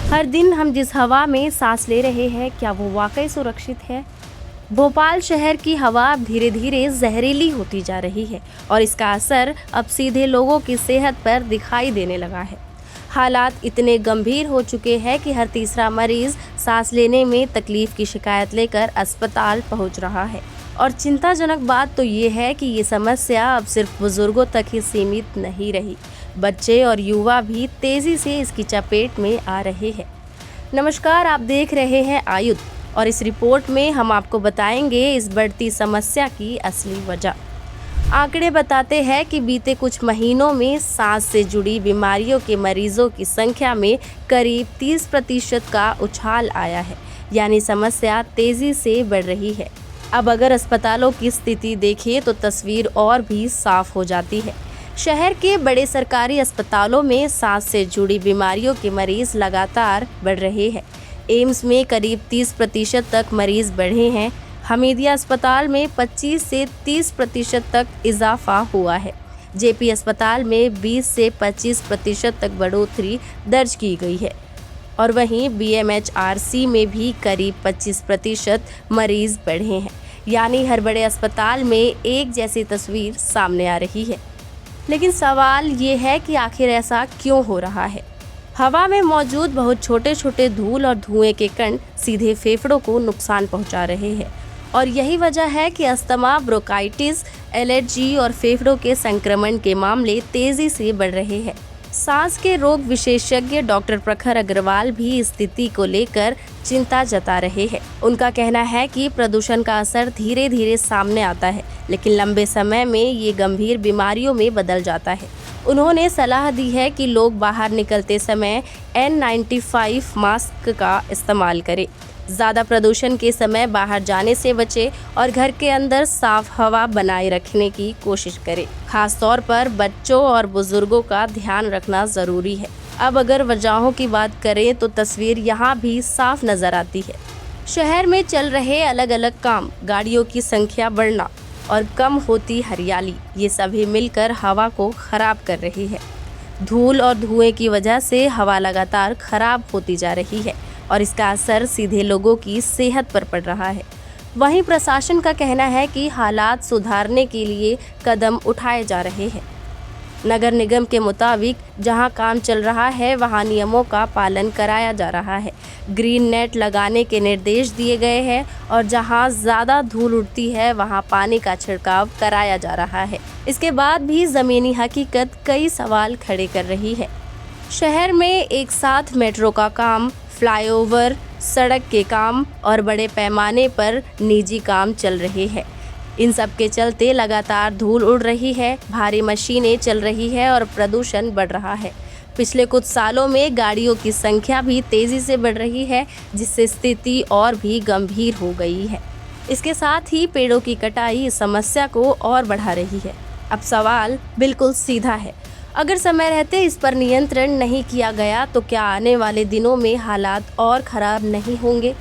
हर दिन हम जिस हवा में सांस ले रहे हैं, क्या वो वाकई सुरक्षित है? भोपाल शहर की हवा अब धीरे धीरे जहरीली होती जा रही है और इसका असर अब सीधे लोगों की सेहत पर दिखाई देने लगा है। हालात इतने गंभीर हो चुके हैं कि हर तीसरा मरीज सांस लेने में तकलीफ की शिकायत लेकर अस्पताल पहुंच रहा है। और चिंताजनक बात तो ये है कि ये समस्या अब सिर्फ बुजुर्गों तक ही सीमित नहीं रही, बच्चे और युवा भी तेजी से इसकी चपेट में आ रहे हैं। नमस्कार, आप देख रहे हैं आयुध और इस रिपोर्ट में हम आपको बताएंगे इस बढ़ती समस्या की असली वजह। आंकड़े बताते हैं कि बीते कुछ महीनों में सांस से जुड़ी बीमारियों के मरीजों की संख्या में करीब 30% का उछाल आया है, यानी समस्या तेजी से बढ़ रही है। अब अगर अस्पतालों की स्थिति देखें तो तस्वीर और भी साफ हो जाती है। शहर के बड़े सरकारी अस्पतालों में सांस से जुड़ी बीमारियों के मरीज लगातार बढ़ रहे हैं। एम्स में करीब 30% तक मरीज बढ़े हैं। हमीदिया अस्पताल में 25 से 30% तक इजाफा हुआ है। जेपी अस्पताल में 20 से 25% तक बढ़ोतरी दर्ज की गई है और वहीं BMHRC में भी करीब 25% मरीज बढ़े हैं। यानी हर बड़े अस्पताल में एक जैसी तस्वीर सामने आ रही है। लेकिन सवाल ये है कि आखिर ऐसा क्यों हो रहा है? हवा में मौजूद बहुत छोटे छोटे धूल और धुएं के कण सीधे फेफड़ों को नुकसान पहुंचा रहे हैं और यही वजह है कि अस्थमा, ब्रोंकाइटिस, एलर्जी और फेफड़ों के संक्रमण के मामले तेजी से बढ़ रहे हैं। सांस के रोग विशेषज्ञ डॉक्टर प्रखर अग्रवाल भी इस स्थिति को लेकर चिंता जता रहे हैं। उनका कहना है कि प्रदूषण का असर धीरे धीरे सामने आता है, लेकिन लंबे समय में ये गंभीर बीमारियों में बदल जाता है। उन्होंने सलाह दी है कि लोग बाहर निकलते समय N95 मास्क का इस्तेमाल करें, ज़्यादा प्रदूषण के समय बाहर जाने से बचें और घर के अंदर साफ हवा बनाए रखने की कोशिश करें। खास तौर पर बच्चों और बुजुर्गों का ध्यान रखना ज़रूरी है। अब अगर वजहों की बात करें तो तस्वीर यहाँ भी साफ नज़र आती है। शहर में चल रहे अलग अलग काम, गाड़ियों की संख्या बढ़ना और कम होती हरियाली, ये सभी मिलकर हवा को खराब कर रही है। धूल और धुएं की वजह से हवा लगातार खराब होती जा रही है और इसका असर सीधे लोगों की सेहत पर पड़ रहा है। वहीं प्रशासन का कहना है कि हालात सुधारने के लिए कदम उठाए जा रहे हैं। नगर निगम के मुताबिक जहां काम चल रहा है वहां नियमों का पालन कराया जा रहा है। ग्रीन नेट लगाने के निर्देश दिए गए हैं और जहां ज़्यादा धूल उड़ती है वहां पानी का छिड़काव कराया जा रहा है। इसके बाद भी ज़मीनी हकीकत कई सवाल खड़े कर रही है। शहर में एक साथ मेट्रो का काम, फ्लाईओवर, सड़क के काम और बड़े पैमाने पर निजी काम चल रहे हैं। इन सब के चलते लगातार धूल उड़ रही है, भारी मशीनें चल रही है और प्रदूषण बढ़ रहा है। पिछले कुछ सालों में गाड़ियों की संख्या भी तेज़ी से बढ़ रही है, जिससे स्थिति और भी गंभीर हो गई है। इसके साथ ही पेड़ों की कटाई इस समस्या को और बढ़ा रही है। अब सवाल बिल्कुल सीधा है, अगर समय रहते इस पर नियंत्रण नहीं किया गया तो क्या आने वाले दिनों में हालात और ख़राब नहीं होंगे?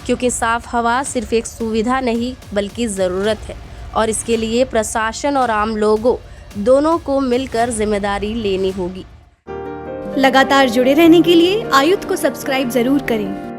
क्योंकि साफ हवा सिर्फ एक सुविधा नहीं बल्कि ज़रूरत है और इसके लिए प्रशासन और आम लोगों दोनों को मिलकर जिम्मेदारी लेनी होगी। लगातार जुड़े रहने के लिए आयुध को सब्सक्राइब जरूर करें।